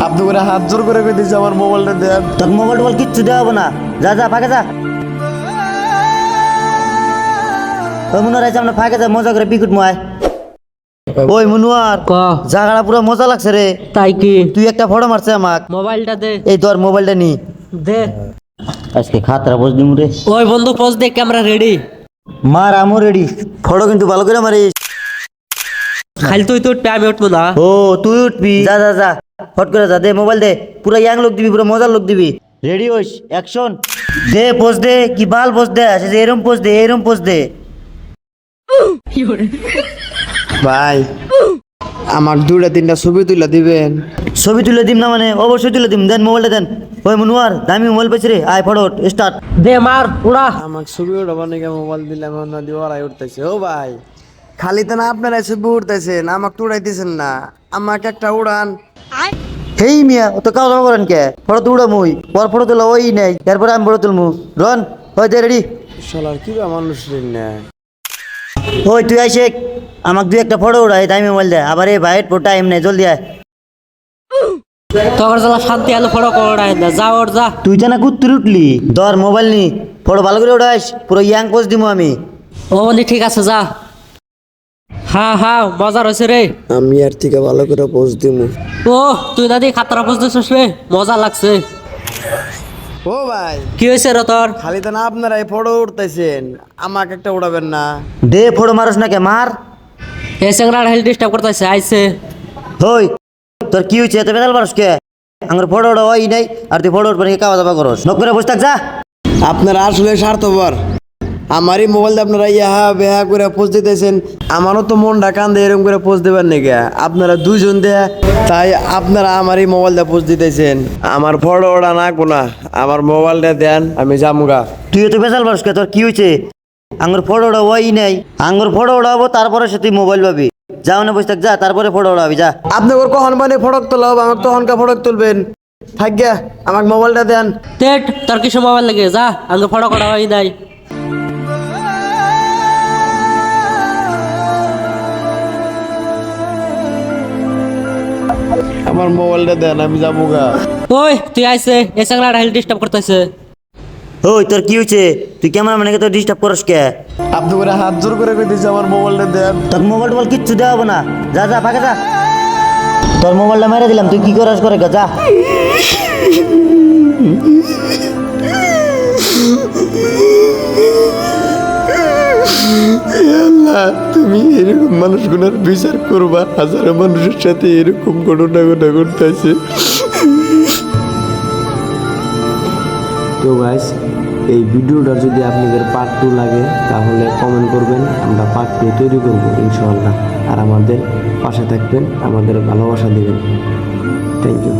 আপনি করে হাত জোর করে দিয়েছে আমার মোবাইলটা দেন। তোর মোবাইল টোবাইল কিচ্ছু দেওয়া হবে না, যা যা ফাঁকে যা। ওই মনোয়ার আছে আমরা ফাঁকে যা, মজা করে পিকুট ময়। ওই মনোয়ার ক জায়গাটা পুরো মজা লাগছে রে। তাই কি? তুই একটা ফটো মারছে আমাক, মোবাইলটা দে এই তোর মোবাইলটা নি। দে। আজকে খাতরা বসবি মুরে। ওই বন্ধু পোজ দে, ক্যামেরা রেডি। মার আমো রেডি, ফটো কিন্তু ভালো করে মারিস। খালি তুই তো উঠবি, আমি উঠবো না। ও তুই উঠবি, যা যা যা ফট করে যা, দে মোবাইল দে। পুরো ইয়াং লোক দিবি, পুরো মজার লোক দিবি। রেডি হইস, অ্যাকশন। দে পোজ দে, কি বাল পোজ দে, আসে এরম পোজ দে, এরম পোজ দে। ভাই আমার দুইটা তিনটা ছবি তুলে দিবেন। ছবি তুলে দিম না মানে? অবশ্যই তুলে দিম, দেন মোবাইলটা দেন। ওই মনোয়ার দামি মোবাইল পেয়েছি রে, আয় ফটো স্টার্ট। দে মার উড়া। আমার ছবি উঠাবার নাকি মোবাইল দিলাম, নদী ওরাই উঠতেছে। ও ভাই খালি তো না আপনারা ছবি উঠতেছেন, আমাকে উড়াইতেছেন না, আমাকে একটা উড়ান। হেই মিয়া, ও তো কাজ করেন কে? ফটো তো উড়াম ওই, পর ফটো তোলা ওই নেই, এরপরে আমি ফটো তুলমু। রন ওই দে রেডি। শালার কি বা মানুষ রে না। ওই তুই আইসে আমাকে দুই একটা ফটো উড়াই, দামি মোবাইল দে। আবার এই ভাই টাইম নেই, জলদি আয়। তোর জ্বালা শান্তি আলো ফটো করাই না, যা ওর যা। তুই জানা কুত্তুর উঠলি, ধর মোবাইল নি, ফটো ভালো করে উঠাইস, পুরো ইয়াং পোজ দিমু আমি। ও বন্ধু ঠিক আছে, যা। হ্যাঁ হ্যাঁ মজা রয়েছে রে। আমি আর থেকে ভালো করে পোজ দিমু। ও তুই দাদি খাতরা পোজ দিছিস রে, মজা লাগছে। ও ভাই কি হয়েছে রে তোর? খালি তো না আপনারা এই ফটো উঠতেছেন, আমাকে একটা উড়াবেন না? দে ফটো মারস না কে, মার। এই স্যাংরা হেল ডিস্টার্ব করতেছে, আইছে। হই তোর কি হয়েছে, এত বেদাল পারস কে? আমার ফটো ওটা ওই নাই, আর তুই ফটো উঠবে কাওয়া দাবা করস, নক করে বসে থাক যা। আপনারা আসলে স্বার্থপর। আমারই মোবাইল দিয়ে আপনারা ইহা বেহা করে পোজ দিতেছেন, আমারও তো মনটা কান্দে এরকম করে পোজ দেবেন নাকি? আপনারা দুইজন দেয়া, তাই আপনারা আমারই মোবাইল দিয়ে পোজ দিতেছেন। আমার ফটো ওটা নাকবো না, আমার মোবাইলটা দেন, আমি যামুগা। তুই তো বেজাল পারস কে, তোর কি হয়েছে? আঙ্গুর ফটো ওটা ওই নাই, আঙ্গুর ফটো ওড়াবো তারপরে সে তুই মোবাইল পাবি। যাও না বসে থাক যা, তারপরে ফটো ওড়াবি যা। আপনি ওর কখন মানে ফটক তোলা হবে, আমাকে তখনকার ফটক তুলবেন। থাকগা আমাকে মোবাইলটা দেন। তেট তোর কিছু মোবাইল লাগে, যা আগে ফটো করা হয় নাই। আমার মোবাইলটা দেন, আমি যামুগা। ওই তুই আইছে, এই স্যাংরা হেল ডিস্টার্ব করতেছে। ওই তোর কি হয়েছে? তুই ক্যামেরা মানে তোর ডিস্টার্ব করস কে? আপনি করে হাত জোর করে দিয়েছে আমার মোবাইলটা দেন। তোর মোবাইল টোবাইল কিচ্ছু দেওয়া হবে না, যা যা ফাঁকে যা। তোর মোবাইলটা মেরে দিলাম, তুই কি করাস করে যা। আল্লাহ, তুমি এরকম মানুষগুলোর বিচার করবা, হাজারো মানুষের সাথে এরকম ঘটনা ঘটতেছে। তো গাইস, এই ভিডিওটা যদি আপনাদের পার্ট 2 লাগে তাহলে কমেন্ট করবেন, আমরা পার্ট 2 তৈরি করবো ইনশাআল্লাহ। আর আমাদের পাশে থাকবেন, আমাদের ভালোবাসা দিবেন। Thank you.